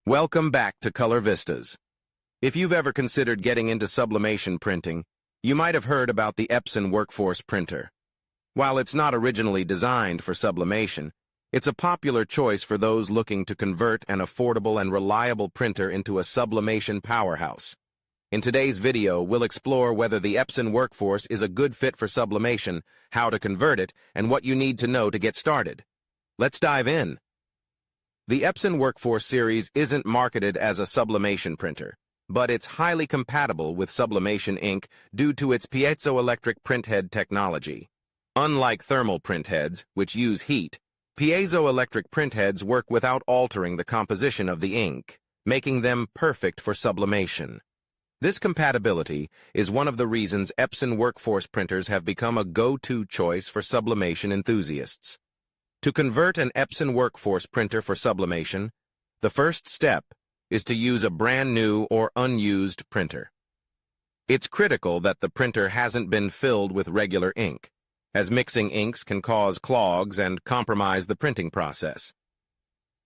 Welcome back to Color Vistas. If you've ever considered getting into sublimation printing, you might have heard about the Epson WorkForce printer. While it's not originally designed for sublimation, it's a popular choice for those looking to convert an affordable and reliable printer into a sublimation powerhouse. In today's video, we'll explore whether the Epson WorkForce is a good fit for sublimation, how to convert it, and what you need to know to get started. Let's dive in. The Epson WorkForce series isn't marketed as a sublimation printer, but it's highly compatible with sublimation ink due to its piezoelectric printhead technology. Unlike thermal printheads, which use heat, piezoelectric printheads work without altering the composition of the ink, making them perfect for sublimation. This compatibility is one of the reasons Epson WorkForce printers have become a go-to choice for sublimation enthusiasts. To convert an Epson WorkForce printer for sublimation, the first step is to use a brand new or unused printer. It's critical that the printer hasn't been filled with regular ink, as mixing inks can cause clogs and compromise the printing process.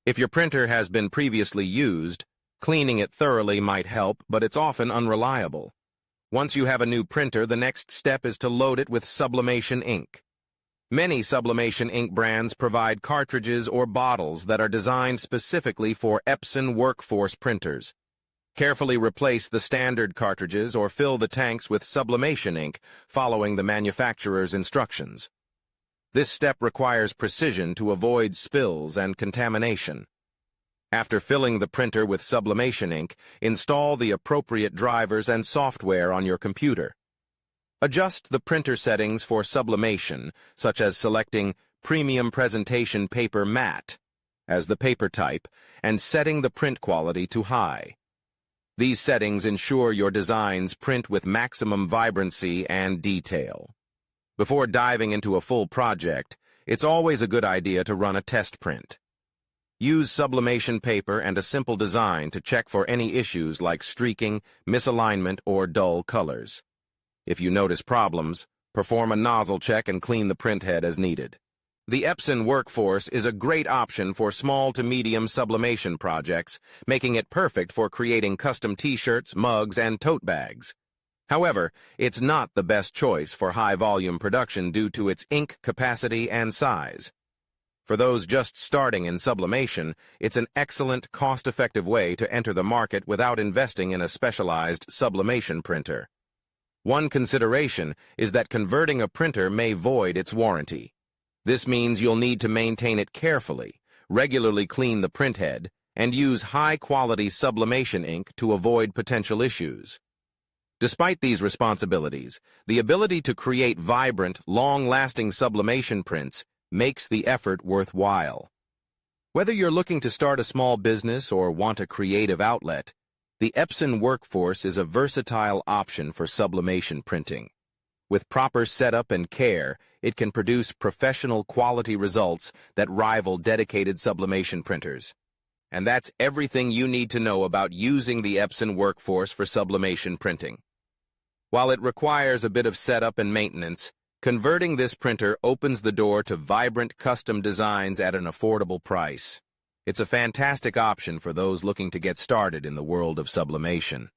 If your printer has been previously used, cleaning it thoroughly might help, but it's often unreliable. Once you have a new printer, the next step is to load it with sublimation ink. Many sublimation ink brands provide cartridges or bottles that are designed specifically for Epson WorkForce printers. Carefully replace the standard cartridges or fill the tanks with sublimation ink following the manufacturer's instructions. This step requires precision to avoid spills and contamination. After filling the printer with sublimation ink, install the appropriate drivers and software on your computer. Adjust the printer settings for sublimation, such as selecting Premium Presentation Paper Matte as the paper type and setting the print quality to high. These settings ensure your designs print with maximum vibrancy and detail. Before diving into a full project, it's always a good idea to run a test print. Use sublimation paper and a simple design to check for any issues like streaking, misalignment, or dull colors. If you notice problems, perform a nozzle check and clean the printhead as needed. The Epson WorkForce is a great option for small to medium sublimation projects, making it perfect for creating custom t-shirts, mugs, and tote bags. However, it's not the best choice for high-volume production due to its ink capacity and size. For those just starting in sublimation, it's an excellent, cost-effective way to enter the market without investing in a specialized sublimation printer. One consideration is that converting a printer may void its warranty. This means you'll need to maintain it carefully, regularly clean the printhead, and use high-quality sublimation ink to avoid potential issues. Despite these responsibilities, the ability to create vibrant, long-lasting sublimation prints makes the effort worthwhile. Whether you're looking to start a small business or want a creative outlet, the Epson WorkForce is a versatile option for sublimation printing. With proper setup and care, it can produce professional quality results that rival dedicated sublimation printers. And that's everything you need to know about using the Epson WorkForce for sublimation printing. While it requires a bit of setup and maintenance, converting this printer opens the door to vibrant custom designs at an affordable price. It's a fantastic option for those looking to get started in the world of sublimation.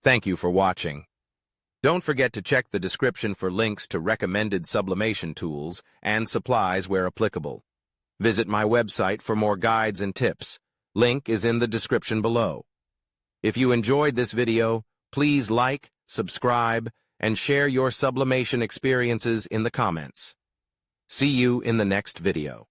Thank you for watching. Don't forget to check the description for links to recommended sublimation tools and supplies where applicable. Visit my website for more guides and tips. Link is in the description below. If you enjoyed this video, please like, subscribe, and share your sublimation experiences in the comments. See you in the next video.